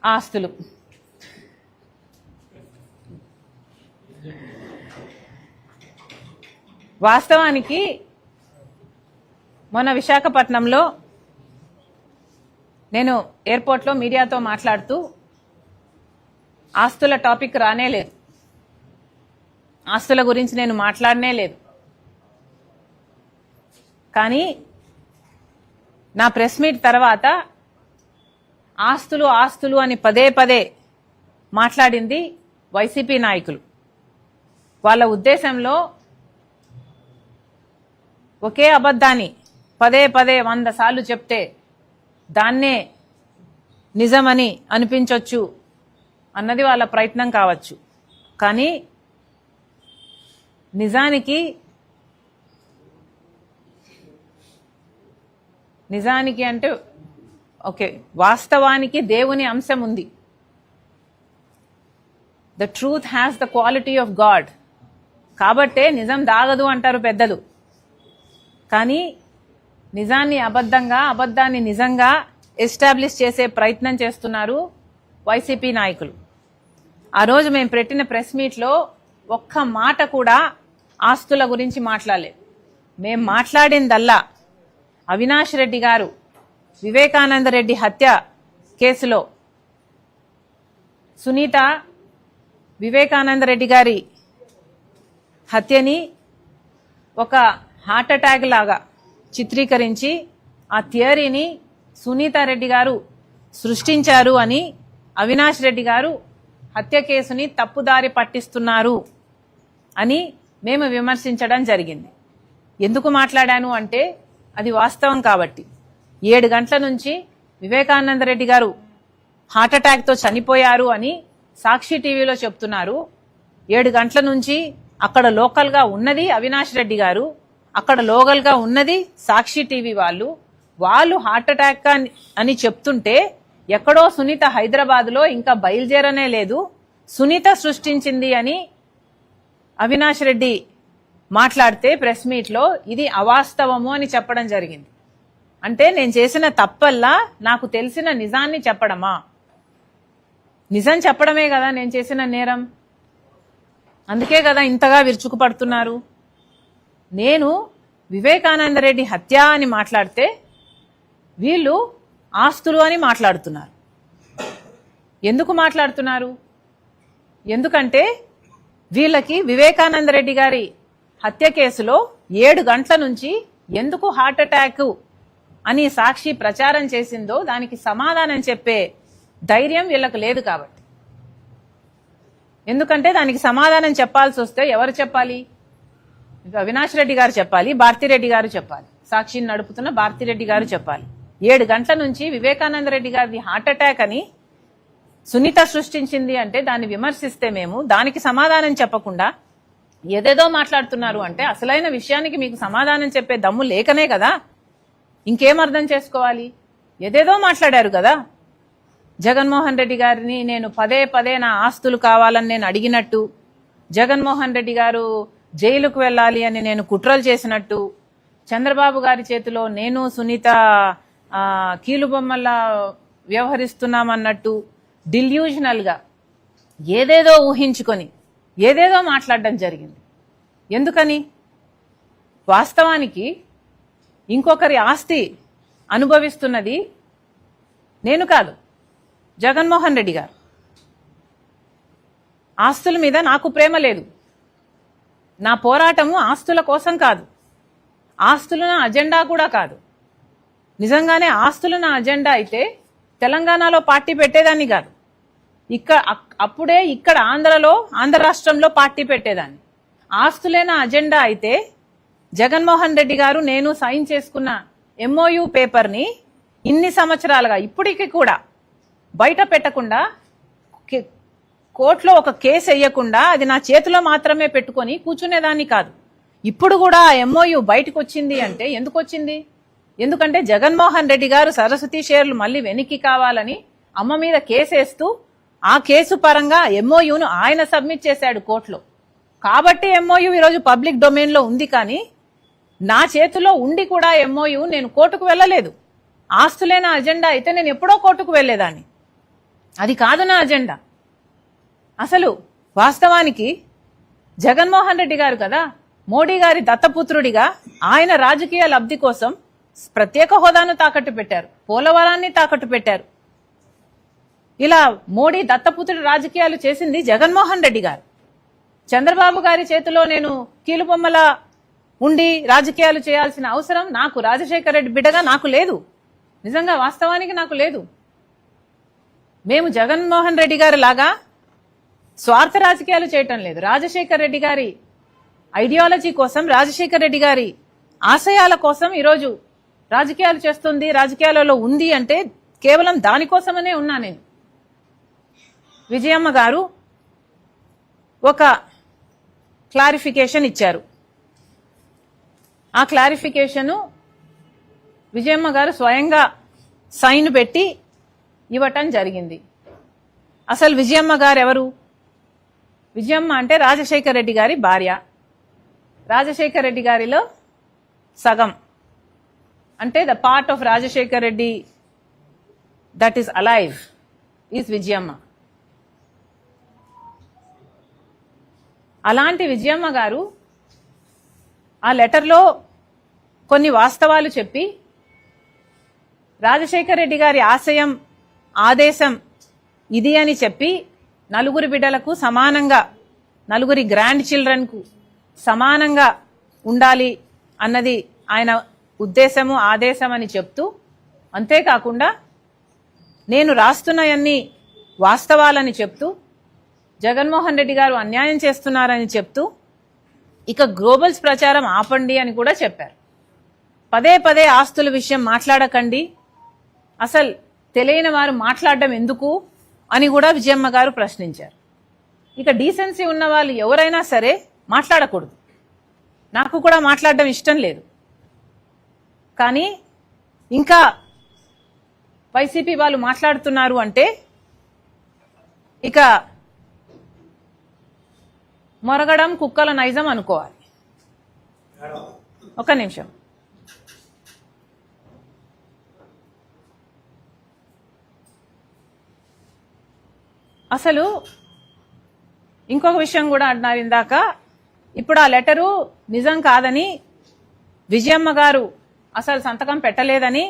ఆస్తులు వాస్తవానికి మొన్న విశాఖపట్నంలో నేను ఎయిర్పోర్ట్లో మీడియాతో మాట్లాడుతూ ఆస్తుల టాపిక్ రానే లేదు, ఆస్తుల గురించి నేను మాట్లాడనే లేదు. కానీ నా ప్రెస్ మీట్ తర్వాత ఆస్తులు ఆస్తులు అని పదే పదే మాట్లాడింది వైసీపీ నాయకులు. వాళ్ళ ఉద్దేశంలో ఒకే అబద్ధాన్ని పదే పదే 100 సార్లు చెప్తే దాన్నే నిజమని అనిపించవచ్చు అన్నది వాళ్ళ ప్రయత్నం కావచ్చు. కానీ నిజానికి అంటే ఓకే, వాస్తవానికి దేవుని అంశం ఉంది. The truth has the quality of God. కాబట్టే నిజం దాగదు అంటారు పెద్దలు. కానీ నిజాన్ని అబద్ధంగా, అబద్ధాన్ని నిజంగా ఎస్టాబ్లిష్ చేసే ప్రయత్నం చేస్తున్నారు వైసీపీ నాయకులు. ఆ రోజు మేము పెట్టిన ప్రెస్ మీట్లో ఒక్క మాట కూడా ఆస్తుల గురించి మాట్లాడలేదు. మేం మాట్లాడిందల్లా అవినాష్ రెడ్డి గారు వివేకానంద రెడ్డి హత్య కేసులో సునీత వివేకానంద రెడ్డి గారి హత్యని ఒక హార్ట్ అటాక్ లాగా చిత్రీకరించి ఆ థియరీని సునీత రెడ్డి గారు సృష్టించారు అని అవినాష్ రెడ్డి గారు హత్య కేసుని తప్పుదారి పట్టిస్తున్నారు అని మేము విమర్శించడం జరిగింది. ఎందుకు మాట్లాడాను అంటే అది వాస్తవం కాబట్టి. 7 గంటల నుంచి వివేకానంద రెడ్డి గారు హార్ట్ అటాక్తో చనిపోయారు అని సాక్షి టీవీలో చెప్తున్నారు. 7 గంటల నుంచి అక్కడ లోకల్గా ఉన్నది అవినాష్ రెడ్డి గారు, అక్కడ లోకల్గా ఉన్నది సాక్షి టీవీ వాళ్ళు హార్ట్ అటాక్ అని చెప్తుంటే ఎక్కడో సునీత హైదరాబాద్లో ఇంకా బయలుదేరనే లేదు, సునీత సృష్టించింది అని అవినాష్ రెడ్డి మాట్లాడితే ప్రెస్ మీట్లో ఇది అవాస్తవము అని చెప్పడం జరిగింది. అంటే నేను చేసిన తప్పల్లా నాకు తెలిసిన నిజాన్ని చెప్పడమా? నిజం చెప్పడమే కదా నేను చేసిన నేరం. అందుకే కదా ఇంతగా విరుచుకుపడుతున్నారు. నేను వివేకానంద రెడ్డి హత్య అని మాట్లాడితే వీళ్ళు ఆస్తులు అని మాట్లాడుతున్నారు. ఎందుకు మాట్లాడుతున్నారు? ఎందుకంటే వీళ్ళకి వివేకానంద రెడ్డి గారి హత్య కేసులో 7 గంటల నుంచి ఎందుకు హార్ట్ అటాక్ అని సాక్షి ప్రచారం చేసిందో దానికి సమాధానం చెప్పే ధైర్యం వీళ్ళకు లేదు కాబట్టి. ఎందుకంటే దానికి సమాధానం చెప్పాల్సి వస్తే ఎవరు చెప్పాలి? అవినాష్ రెడ్డి గారు చెప్పాలి, భారతిరెడ్డి గారు చెప్పాలి, సాక్షిని నడుపుతున్న భారతిరెడ్డి గారు చెప్పాలి. 7 గంటల నుంచి వివేకానంద రెడ్డి గారిది హార్ట్ అటాక్ అని సునీత సృష్టించింది అంటే దాన్ని విమర్శిస్తే మేము దానికి సమాధానం చెప్పకుండా ఏదేదో మాట్లాడుతున్నారు అంటే అసలైన విషయానికి మీకు సమాధానం చెప్పే దమ్ము లేకనే కదా. ఇంకేం అర్థం చేసుకోవాలి? ఏదేదో మాట్లాడారు కదా. జగన్మోహన్ రెడ్డి గారిని నేను పదే పదే నా ఆస్తులు కావాలని నేను అడిగినట్టు, జగన్మోహన్ రెడ్డి గారు జైలుకు వెళ్ళాలి అని నేను కుట్రలు చేసినట్టు, చంద్రబాబు గారి చేతిలో నేను సునీత కీలుబొమ్మల్లా వ్యవహరిస్తున్నామన్నట్టు డిల్యూజనల్ గా ఏదేదో ఊహించుకొని ఏదేదో మాట్లాడడం జరిగింది. ఎందుకని? వాస్తవానికి ఇంకొకరి ఆస్తి అనుభవిస్తున్నది నేను కాదు, జగన్మోహన్ రెడ్డి గారు. ఆస్తుల మీద నాకు ప్రేమ లేదు. నా పోరాటము ఆస్తుల కోసం కాదు, ఆస్తులు నా అజెండా కూడా కాదు. నిజంగానే ఆస్తులు నా అజెండా అయితే తెలంగాణలో పార్టీ పెట్టేదాన్ని కాదు, అప్పుడే ఇక్కడ ఆంధ్ర రాష్ట్రంలో పార్టీ పెట్టేదాన్ని. ఆస్తులే నా అజెండా అయితే జగన్మోహన్ రెడ్డి గారు నేను సైన్ చేసుకున్న MOU పేపర్ని ఇన్ని సంవత్సరాలుగా ఇప్పటికీ కూడా బయట పెట్టకుండా, కోర్టులో ఒక కేసు వేయకుండా అది నా చేతిలో మాత్రమే పెట్టుకొని కూర్చునేదాన్ని కాదు. ఇప్పుడు కూడా MOU బయటకు వచ్చింది అంటే ఎందుకు వచ్చింది? ఎందుకంటే జగన్మోహన్ రెడ్డి గారు సరస్వతి షేర్లు మళ్ళీ వెనక్కి కావాలని అమ్మ మీద కేసేస్తూ ఆ కేసు పరంగా MOUను ఆయన సబ్మిట్ చేశాడు కోర్టులో. కాబట్టి ఎంఓయు ఈరోజు పబ్లిక్ డొమైన్లో ఉంది. కానీ నా చేతిలో ఉండి కూడా ఎంఓయు నేను కోర్టుకు వెళ్ళలేదు. ఆస్తులే నా అజెండా అయితే నేను ఎప్పుడో కోర్టుకు వెళ్ళేదాన్ని. అది కాదు నా అజెండా. అసలు వాస్తవానికి జగన్మోహన్ రెడ్డి గారు కదా మోడీ గారి దత్తపుత్రుడిగా ఆయన రాజకీయ లబ్ధి కోసం ప్రత్యేక హోదాను తాకట్టు పెట్టారు, పోలవరాన్ని తాకట్టు పెట్టారు. ఇలా మోడీ దత్తపుత్రుడి రాజకీయాలు చేసింది జగన్మోహన్ రెడ్డి గారు. చంద్రబాబు గారి చేతిలో నేను కీలుబొమ్మల ఉండి రాజకీయాలు చేయాల్సిన అవసరం నాకు, రాజశేఖర రెడ్డి బిడ్డగా నాకు లేదు. నిజంగా వాస్తవానికి నాకు లేదు. మేము జగన్మోహన్ రెడ్డి గారి లాగా స్వార్థ రాజకీయాలు చేయటం లేదు. రాజశేఖర రెడ్డి గారి ఐడియాలజీ కోసం, రాజశేఖర రెడ్డి గారి ఆశయాల కోసం ఈరోజు రాజకీయాలు చేస్తుంది, రాజకీయాలలో ఉంది అంటే కేవలం దానికోసమనే ఉన్నా నేను. విజయమ్మ గారు ఒక క్లారిఫికేషన్ ఇచ్చారు. ఆ క్లారిఫికేషను విజయమ్మ గారు స్వయంగా సైన్ పెట్టి ఇవ్వటం జరిగింది. అసలు విజయమ్మ గారు ఎవరు? విజయమ్మ అంటే రాజశేఖర రెడ్డి గారి భార్య. రాజశేఖర రెడ్డి గారిలో సగం అంటే the part of Rajasekhara Reddy that is alive is Vijayamma. అలాంటి విజయమ్మ గారు ఆ లెటర్లో కొన్ని వాస్తవాలు చెప్పి రాజశేఖర రెడ్డి గారి ఆశయం, ఆదేశం ఇది అని చెప్పి నలుగురి బిడ్డలకు సమానంగా, నలుగురి గ్రాండ్ చిల్డ్రన్కు సమానంగా ఉండాలి అన్నది ఆయన ఉద్దేశము, ఆదేశం అని చెప్తూ, అంతేకాకుండా నేను రాస్తున్నవన్నీ వాస్తవాలని చెప్తూ, జగన్మోహన్ రెడ్డి గారు అన్యాయం చేస్తున్నారని చెప్తూ, ఇక గ్లోబల్స్ ప్రచారం ఆపండి అని కూడా చెప్పారు. పదే పదే ఆస్తుల విషయం మాట్లాడకండి, అసలు తెలియని వారు మాట్లాడడం ఎందుకు అని కూడా విజయమ్మ గారు ప్రశ్నించారు. ఇక డీసెన్సీ ఉన్న వాళ్ళు ఎవరైనా సరే మాట్లాడకూడదు. నాకు కూడా మాట్లాడడం ఇష్టం లేదు. కానీ ఇంకా వైసీపీ వాళ్ళు మాట్లాడుతున్నారు అంటే ఇక మొరగడం కుక్కల నైజం అనుకోవాలి. ఒక నిమిషం. అసలు ఇంకొక విషయం కూడా అన్నారు ఇందాక. ఇప్పుడు ఆ లెటరు నిజం కాదని, విజయమ్మ గారు అసలు సంతకం పెట్టలేదని,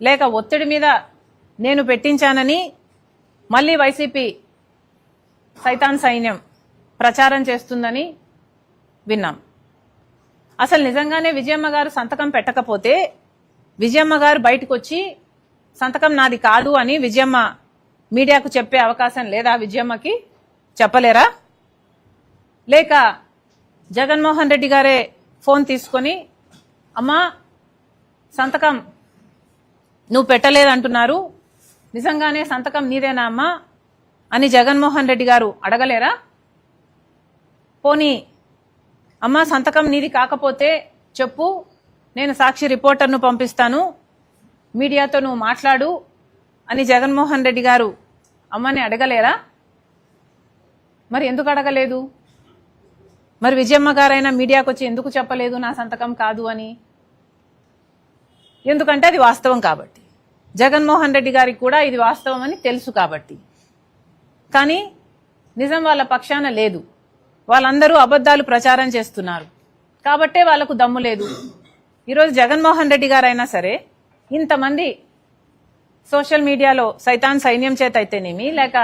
లేక ఒత్తిడి మీద నేను పెట్టించానని మళ్ళీ వైసీపీ సైతాన్ సైన్యం ప్రచారం చేస్తుందని విన్నాం. అసలు నిజంగానే విజయమ్మ గారు సంతకం పెట్టకపోతే విజయమ్మ గారు బయటకు వచ్చి సంతకం నాది కాదు అని విజయమ్మ మీడియాకు చెప్పే అవకాశం లేదా? విజయమ్మకి చెప్పలేరా? లేక జగన్మోహన్ రెడ్డి గారే ఫోన్ తీసుకొని, అమ్మా సంతకం నువ్వు పెట్టలేదంటున్నారు, నిజంగానే సంతకం నీదేనా అమ్మా అని జగన్మోహన్ రెడ్డి గారు అడగలేరా? పోనీ అమ్మా సంతకం నీది కాకపోతే చెప్పు, నేను సాక్షి రిపోర్టర్ను పంపిస్తాను, మీడియాతో నువ్వు మాట్లాడు అని జగన్మోహన్ రెడ్డి గారు అమ్మని అడగలేరా? మరి ఎందుకు అడగలేదు? మరి విజయమ్మ గారైనా మీడియాకు వచ్చి ఎందుకు చెప్పలేదు నా సంతకం కాదు అని? ఎందుకంటే అది వాస్తవం కాబట్టి, జగన్మోహన్ రెడ్డి గారికి కూడా ఇది వాస్తవం అని తెలుసు కాబట్టి. కానీ నిజం వాళ్ళ పక్షాన లేదు. వాళ్ళందరూ అబద్ధాలు ప్రచారం చేస్తున్నారు కాబట్టే వాళ్ళకు దమ్ము లేదు. ఈరోజు జగన్మోహన్ రెడ్డి గారైనా సరే ఇంతమంది సోషల్ మీడియాలో సైతాన్ సైన్యం చేత అయితేనేమి, లేక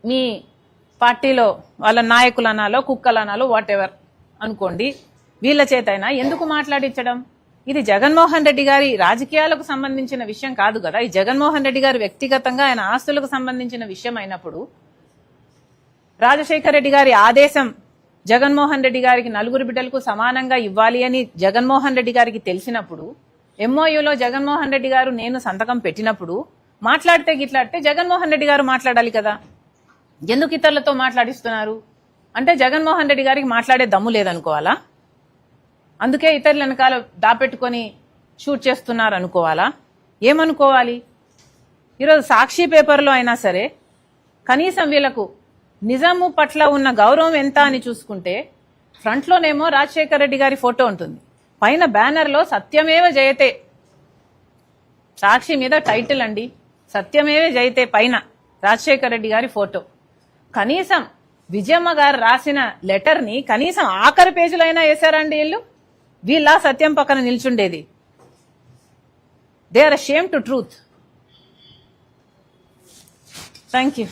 మీ పార్టీలో వాళ్ళ నాయకులు అనాలో, కుక్కలు అనాలో, వాట్ ఎవర్ అనుకోండి, వీళ్ళ చేతైనా ఎందుకు మాట్లాడించడం? ఇది జగన్మోహన్ రెడ్డి గారి రాజకీయాలకు సంబంధించిన విషయం కాదు కదా. ఈ జగన్మోహన్ రెడ్డి గారు వ్యక్తిగతంగా ఆయన ఆస్తులకు సంబంధించిన విషయం అయినప్పుడు, రాజశేఖర రెడ్డి గారి ఆదేశం జగన్మోహన్ రెడ్డి గారికి నలుగురు బిడ్డలకు సమానంగా ఇవ్వాలి అని జగన్మోహన్ రెడ్డి గారికి తెలిసినప్పుడు, ఎంఓయూలో జగన్మోహన్ రెడ్డి గారు నేను సంతకం పెట్టినప్పుడు మాట్లాడితే గిట్లాడితే జగన్మోహన్ రెడ్డి గారు మాట్లాడాలి కదా. ఎందుకు ఇతరులతో మాట్లాడిస్తున్నారు అంటే జగన్మోహన్ రెడ్డి గారికి మాట్లాడే దమ్ము లేదనుకోవాలా? అందుకే ఇతరుల వెనకాల దాపెట్టుకొని షూట్ చేస్తున్నారు అనుకోవాలా? ఏమనుకోవాలి? ఈరోజు సాక్షి పేపర్లో అయినా సరే కనీసం వీళ్ళకు నిజాము పట్ల ఉన్న గౌరవం ఎంత అని చూసుకుంటే ఫ్రంట్లోనేమో రాజశేఖర రెడ్డి గారి ఫోటో ఉంటుంది, పైన బ్యానర్లో సత్యమేవ జయతే, సాక్షి మీద టైటిల్ అండి, సత్యమేవ జయతే పైన రాజశేఖర రెడ్డి గారి ఫోటో. కనీసం విజయమ్మ గారు రాసిన లెటర్ని కనీసం ఆఖరి పేజీలో అయినా వేశారండి వీళ్ళు. వీళ్ళ సత్యం పక్కన నిల్చుండేది. They are ashamed to truth. Thank you.